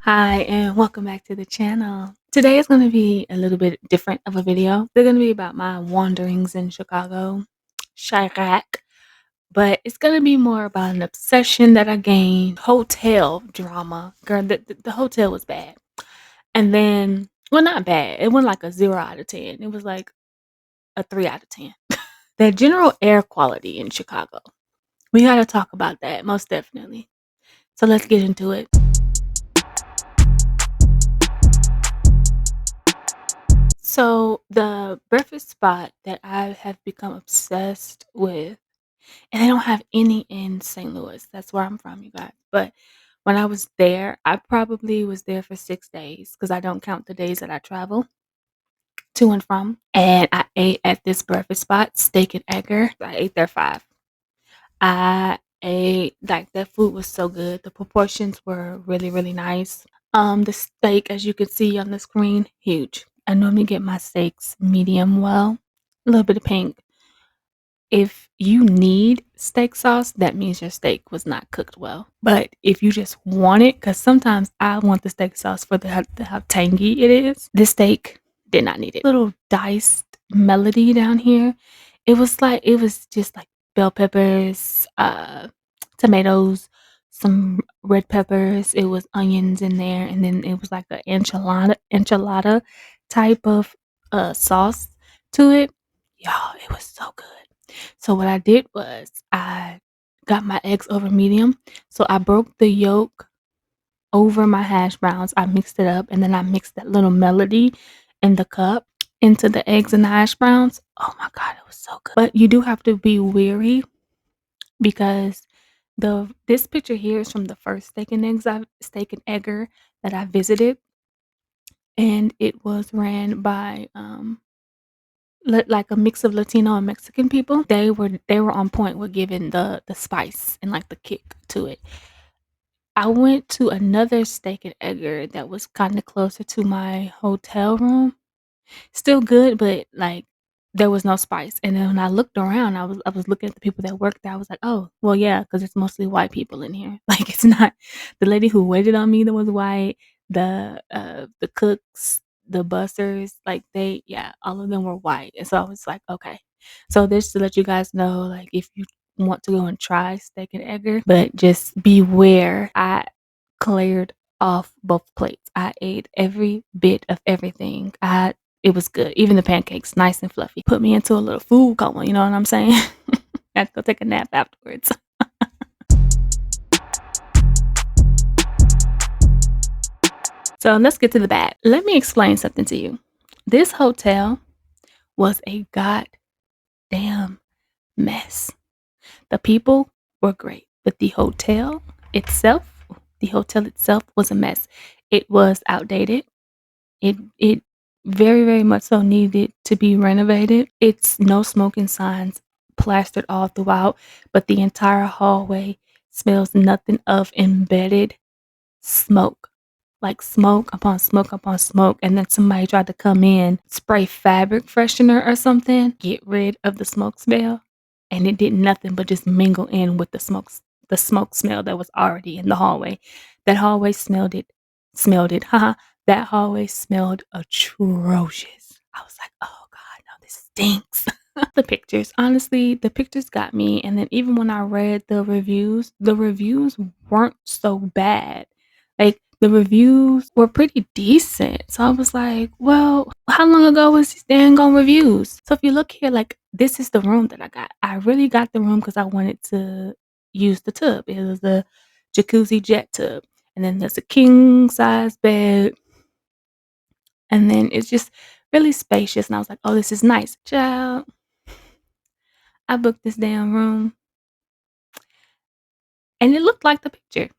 Hi, and welcome back to the channel. Today is going to be a little bit different of a video. They're going to be about my wanderings in Chicago, Chirac, but it's going to be more about an obsession that I gained, hotel drama. Girl, the hotel was bad. And then, well, not bad. It went like a 0 out of 10. It was like a 3 out of 10. The general air quality in Chicago. We got to talk about that, most definitely. So let's get into it. So the breakfast spot that I have become obsessed with, and they don't have any in St. Louis. That's where I'm from, you guys. But when I was there, I probably was there for 6 days because I don't count the days that I travel to and from. And I ate at this breakfast spot, Steak and Egger. I ate there 5. I ate like that food was so good. The proportions were really, really nice. The steak, as you can see on the screen, huge. I normally get my steaks medium well, a little bit of pink. If you need steak sauce, that means your steak was not cooked well. But if you just want it, because sometimes I want the steak sauce for how tangy it is, this steak did not need it. Little diced melody down here. It was just like bell peppers, tomatoes, some red peppers. It was onions in there, and then it was like an enchilada type of sauce to it. Y'all, it was so good. So what I did was I got my eggs over medium. So I broke the yolk over my hash browns. I mixed it up and then I mixed that little melody in the cup into the eggs and the hash browns. Oh my god, it was so good. But you do have to be wary because this picture here is from the first steak and egger that I visited, and it was ran by like a mix of Latino and Mexican people. They were on point with giving the spice and like the kick to it. I went to another steak and egger that was kind of closer to my hotel room. Still good, but like there was no spice. And then when I looked around, I was looking at the people that worked there. I was like, oh, well, yeah, because it's mostly white people in here. Like it's not the lady who waited on me that was white. The cooks, the bussers, like yeah, all of them were white. And so I was like, okay. So this to let you guys know, like if you want to go and try steak and egger, but just beware. I cleared off both plates. I ate every bit of everything. It was good. Even the pancakes, nice and fluffy. Put me into a little food coma, you know what I'm saying? I had to go take a nap afterwards. So let's get to the bad. Let me explain something to you. This hotel was a goddamn mess. The people were great, but the hotel itself was a mess. It was outdated. It very, very much so needed to be renovated. It's no smoking signs plastered all throughout, but the entire hallway smells nothing of embedded smoke. Like smoke upon smoke upon smoke, and then somebody tried to come in, spray fabric freshener or something, get rid of the smoke smell, and it did nothing but just mingle in with the smoke smell that was already in the hallway. That hallway smelled it, haha. That hallway smelled atrocious. I was like, oh god, no, this stinks. The pictures, honestly, the pictures got me, and then even when I read the reviews weren't so bad. Like the reviews were pretty decent. So I was like, well, how long ago was these dang on reviews? So if you look here, like this is the room that I got. I really got the room because I wanted to use the tub. It was a jacuzzi jet tub. And then there's a king size bed. And then it's just really spacious. And I was like, oh, this is nice. Child, I booked this damn room and it looked like the picture.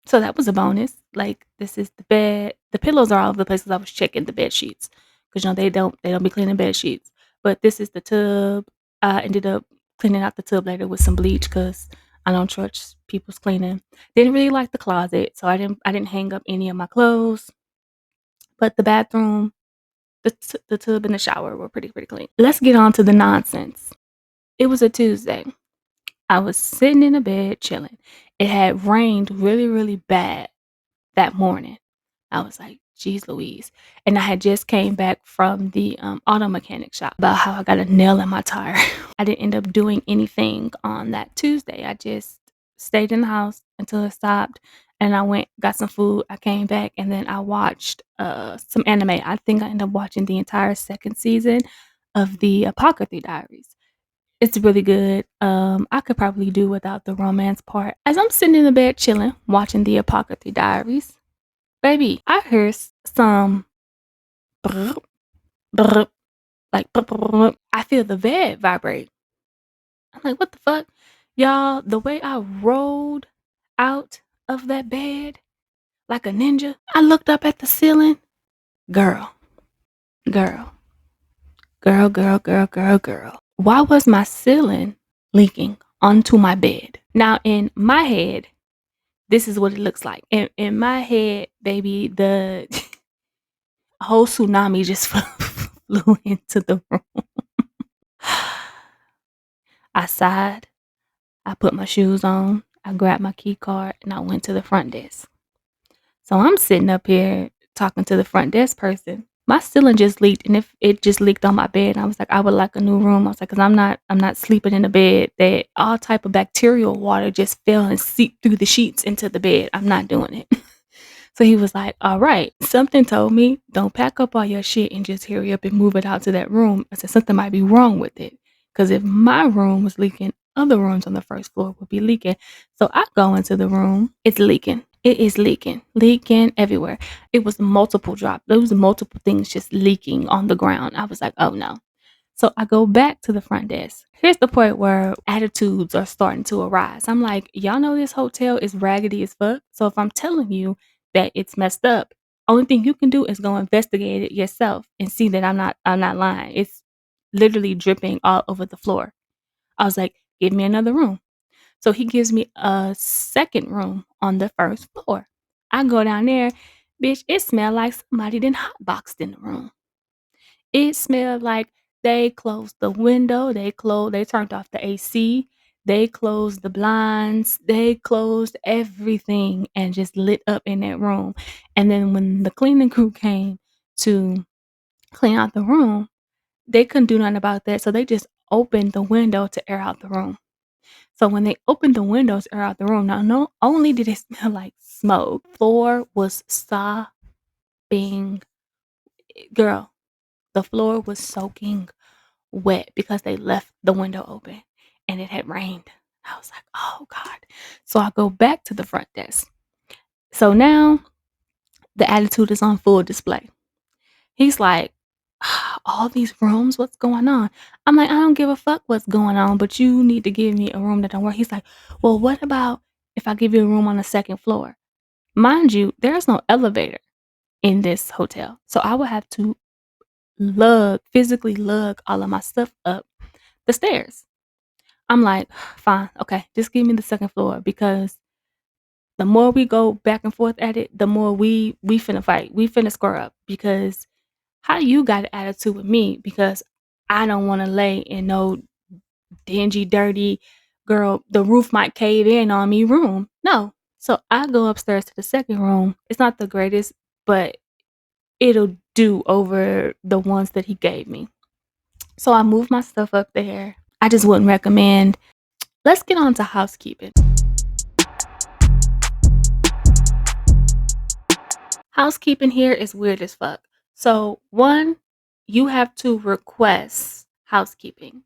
So that was a bonus. Like this is the bed. The pillows are all over the places. I was checking the bed sheets because they don't be cleaning bed sheets. But this is the tub. I ended up cleaning out the tub later with some bleach because I don't trust people's cleaning. Didn't really like the closet, so I didn't hang up any of my clothes. But the bathroom, the tub, and the shower were pretty clean. Let's get on to the nonsense. It was a Tuesday. I was sitting in a bed chilling. It had rained really, really bad that morning. I was like, "Geez Louise." And I had just came back from the, auto mechanic shop about how I got a nail in my tire. I didn't end up doing anything on that Tuesday. I just stayed in the house until it stopped, and I went, got some food, I came back, and then I watched, some anime. I think I ended up watching the entire 2nd season of the Apocryphy Diaries. It's really good. I could probably do without the romance part. As I'm sitting in the bed chilling, watching the Apocryphy Diaries, baby, I hear some brrr, brrr, like brrr, brrr, brrr. I feel the bed vibrate. I'm like, what the fuck? Y'all, the way I rolled out of that bed like a ninja, I looked up at the ceiling. Girl, girl, girl. Why was my ceiling leaking onto my bed? Now, in my head, this is what it looks like. In my head, baby, the whole tsunami just flew into the room. I sighed. I put my shoes on. I grabbed my key card and I went to the front desk. So I'm sitting up here talking to the front desk person. My ceiling just leaked, and if it just leaked on my bed, I was like, I would like a new room. I was like, because I'm not sleeping in a bed that all type of bacterial water just fell and seeped through the sheets into the bed. I'm not doing it. So he was like, all right. Something told me, don't pack up all your shit and just hurry up and move it out to that room. I said, something might be wrong with it. Because if my room was leaking, other rooms on the first floor would be leaking. So I go into the room, it's leaking. It is leaking everywhere. It was multiple drops. There was multiple things just leaking on the ground. I was like, oh no. So I go back to the front desk. Here's the point where attitudes are starting to arise. I'm like, y'all know this hotel is raggedy as fuck. So if I'm telling you that it's messed up, only thing you can do is go investigate it yourself and see that I'm not lying. It's literally dripping all over the floor. I was like, give me another room. So he gives me a second room on the first floor. I go down there, bitch, it smelled like somebody done hotboxed in the room. It smelled like they closed the window, they turned off the AC, they closed the blinds, they closed everything and just lit up in that room. And then when the cleaning crew came to clean out the room, they couldn't do nothing about that. So they just opened the window to air out the room. So when they opened the windows to air out the room, now not only did it smell like smoke, floor was sopping. Girl, the floor was soaking wet because they left the window open and it had rained. I was like, oh God. So I go back to the front desk. So now the attitude is on full display. He's like, all these rooms, what's going on? I'm like, I don't give a fuck what's going on, but you need to give me a room that don't work. He's like, well, what about if I give you a room on the second floor? Mind you, there's no elevator in this hotel. So I would have to physically lug all of my stuff up the stairs. I'm like, fine, okay, just give me the second floor because the more we go back and forth at it, the more we finna fight. We finna square up because how you got an attitude with me because I don't want to lay in no dingy, dirty girl, the roof might cave in on me room. No. So I go upstairs to the second room. It's not the greatest, but it'll do over the ones that he gave me. So I move my stuff up there. I just wouldn't recommend. Let's get on to housekeeping. Housekeeping here is weird as fuck. So, one, you have to request housekeeping.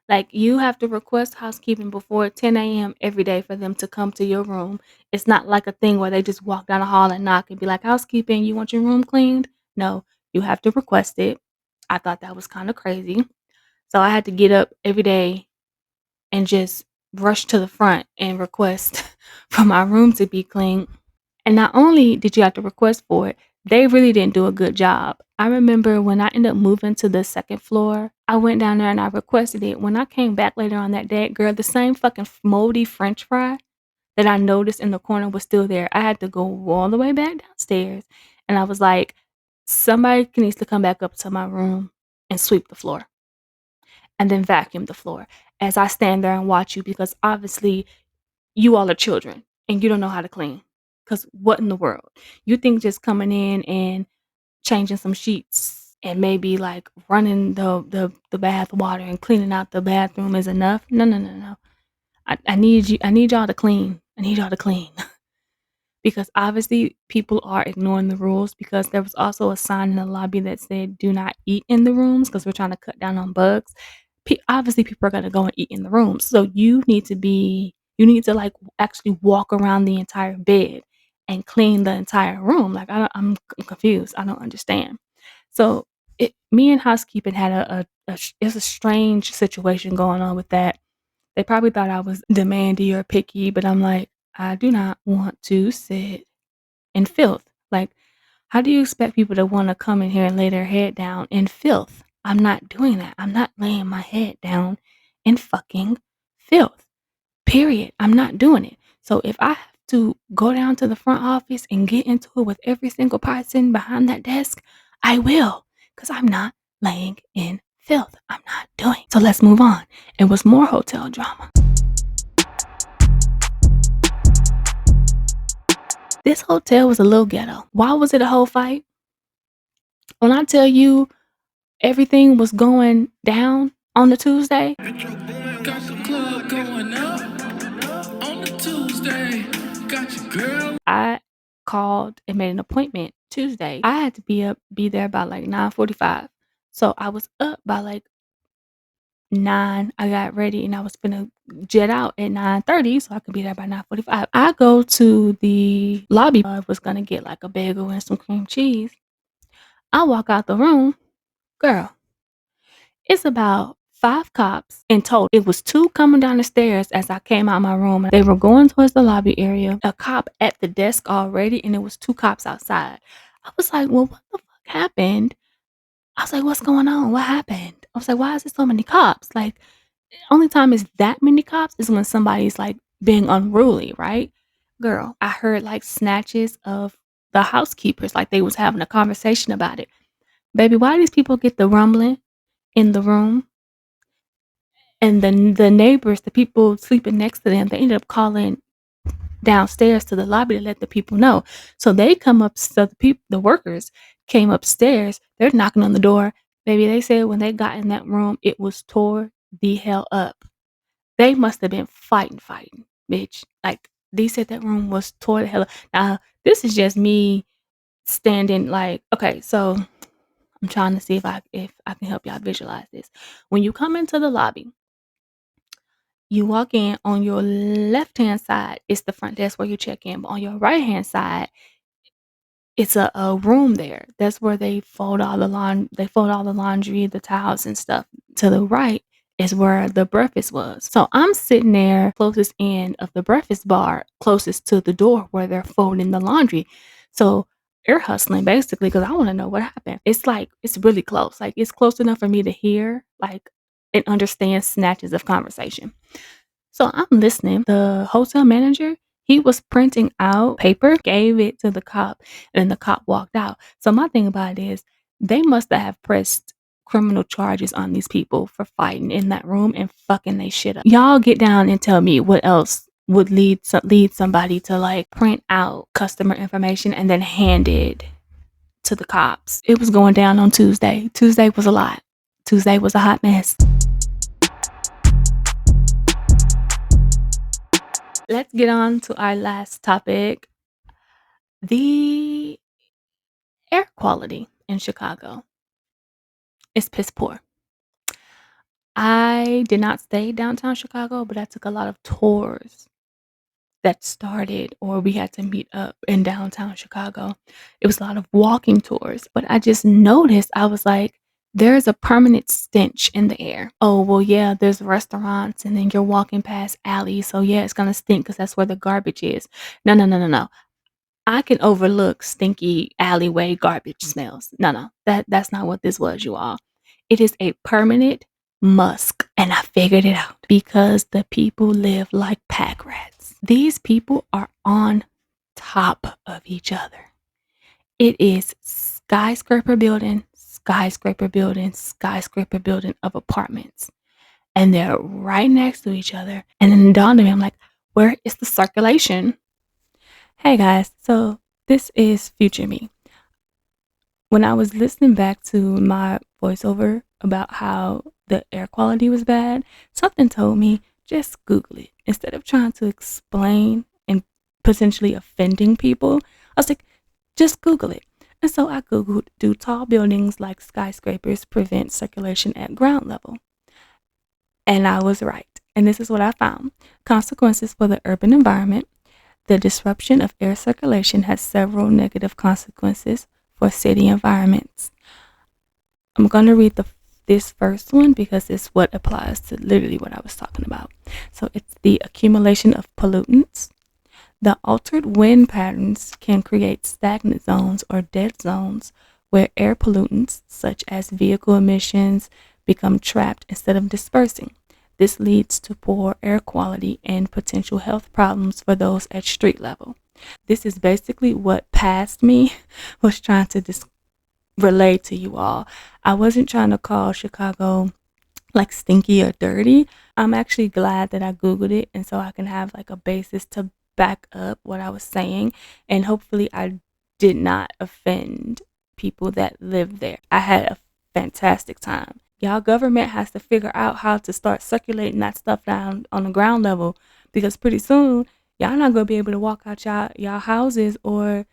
Like, you have to request housekeeping before 10 a.m. every day for them to come to your room. It's not like a thing where they just walk down the hall and knock and be like, housekeeping, you want your room cleaned? No, you have to request it. I thought that was kind of crazy. So, I had to get up every day and just rush to the front and request for my room to be clean. And not only did you have to request for it, they really didn't do a good job. I remember when I ended up moving to the second floor, I went down there and I requested it. When I came back later on that day, girl, the same fucking moldy French fry that I noticed in the corner was still there. I had to go all the way back downstairs. And I was like, somebody needs to come back up to my room and sweep the floor and then vacuum the floor as I stand there and watch you because obviously you all are children and you don't know how to clean. Cause what in the world? You think just coming in and changing some sheets and maybe like running the bath water and cleaning out the bathroom is enough? No, no, no, no. I need you. I need y'all to clean. I need y'all to clean. Because obviously people are ignoring the rules because there was also a sign in the lobby that said do not eat in the rooms because we're trying to cut down on bugs. Obviously people are going to go and eat in the rooms, so you need to like actually walk around the entire bed and clean the entire room. Like I'm confused, I don't understand. So me and housekeeping had it's a strange situation going on with that. They probably thought I was demandy or picky, but I'm like, I do not want to sit in filth. Like, how do you expect people to want to come in here and lay their head down in filth? I'm not doing that. I'm not laying my head down in fucking filth. Period. I'm not doing it. So if I have to go down to the front office and get into it with every single person behind that desk, I will. Because I'm not laying in filth. I'm not doing. So let's move on. It was more hotel drama. This hotel was a little ghetto. Why was it a whole fight? When I tell you everything was going down on the Tuesday, got the club going up on the Tuesday. Got your girl. I called and made an appointment Tuesday. I had to be there by like 9:45. So I was up by like 9. I got ready and I was gonna jet out at 9:30 so I could be there by 9:45. I go to the lobby. I was gonna get like a bagel and some cream cheese. I walk out the room, girl. It's about 5 cops in total. It was 2 coming down the stairs as I came out my room. They were going towards the lobby area. A cop at the desk already, and it was 2 cops outside. I was like, well, what the fuck happened? I was like, what's going on? What happened? I was like, why is there so many cops? Like, only time is that many cops is when somebody's like being unruly, right? Girl, I heard like snatches of the housekeepers, like they was having a conversation about it. Baby, why these people get the rumbling in the room? And then the neighbors, the people sleeping next to them, they ended up calling downstairs to the lobby to let the people know. So they come up, so the workers came upstairs. They're knocking on the door. Baby, they said when they got in that room, it was tore the hell up. They must have been fighting, bitch. Like they said that room was tore the hell up. Now, this is just me standing like, okay, so I'm trying to see if I can help y'all visualize this. When you come into the lobby, you walk in on your left hand side, it's the front desk where you check in. But on your right hand side, it's a room there. That's where they fold all the laundry, the towels and stuff. To the right is where the breakfast was. So I'm sitting there closest end of the breakfast bar, closest to the door where they're folding the laundry. So they're hustling basically because I want to know what happened. It's like it's really close. Like it's close enough for me to hear like and understand snatches of conversation. So I'm listening. The hotel manager, he was printing out paper, gave it to the cop, and the cop walked out. So my thing about it is they must have pressed criminal charges on these people for fighting in that room and fucking they shit up. Y'all get down and tell me what else would lead somebody to like print out customer information and then hand it to the cops. It was going down on Tuesday. Tuesday was a lot. Tuesday was a hot mess. Let's get on to our last topic, the air quality in Chicago is piss poor. I did not stay downtown Chicago, but I took a lot of tours that started or we had to meet up in downtown Chicago. It was a lot of walking tours, but I just noticed I was like, there's a permanent stench in the air. Oh, well, yeah, there's restaurants and then you're walking past alleys. So, yeah, it's going to stink because that's where the garbage is. No, no, no, no, no. I can overlook stinky alleyway garbage smells. No, no, that's not what this was, you all. It is a permanent musk, and I figured it out because the people live like pack rats. These people are on top of each other. It is skyscraper building, skyscraper building, skyscraper building of apartments, and they're right next to each other. And then it dawned on me, I'm like, where is the circulation? Hey guys, so this is future me. When I was listening back to my voiceover about how the air quality was bad, something told me just Google it. Instead of trying to explain and potentially offending people, I was like, just Google it. And so I Googled, do tall buildings like skyscrapers prevent circulation at ground level? And I was right. And this is what I found. Consequences for the urban environment. The disruption of air circulation has several negative consequences for city environments. I'm going to read this first one because it's what applies to literally what I was talking about. So it's the accumulation of pollutants. The altered wind patterns can create stagnant zones or dead zones where air pollutants, such as vehicle emissions, become trapped instead of dispersing. This leads to poor air quality and potential health problems for those at street level. This is basically what past me was trying to relay to you all. I wasn't trying to call Chicago like stinky or dirty. I'm actually glad that I Googled it and so I can have like a basis to back up what I was saying. And hopefully, I did not offend people that live there. I had a fantastic time. Y'all government has to figure out how to start circulating that stuff down on the ground level because pretty soon y'all not gonna be able to walk out y'all houses or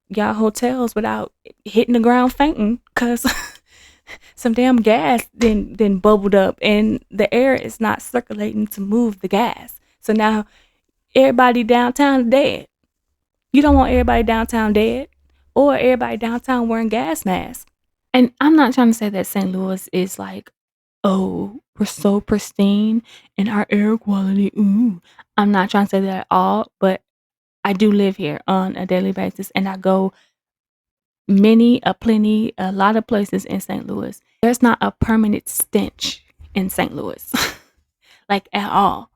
y'all hotels without hitting the ground fainting because some damn gas then bubbled up and the air is not circulating to move the gas. So now everybody downtown is dead. You don't want everybody downtown dead or everybody downtown wearing gas masks. And I'm not trying to say that St. Louis is like, oh, we're so pristine and our air quality. Ooh. I'm not trying to say that at all, but I do live here on a daily basis and I go a lot of places in St. Louis. There's not a permanent stench in St. Louis, like at all.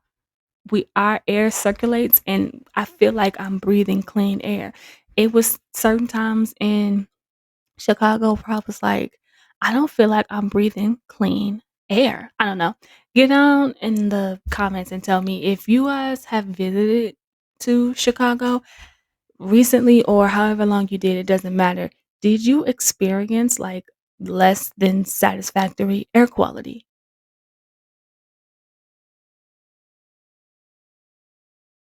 Our air circulates, and I feel like I'm breathing clean air. It was certain times in Chicago where I was like, I don't feel like I'm breathing clean air. I don't know. Get down in the comments and tell me if you guys have visited to Chicago recently or however long you did, it doesn't matter. Did you experience like less than satisfactory air quality?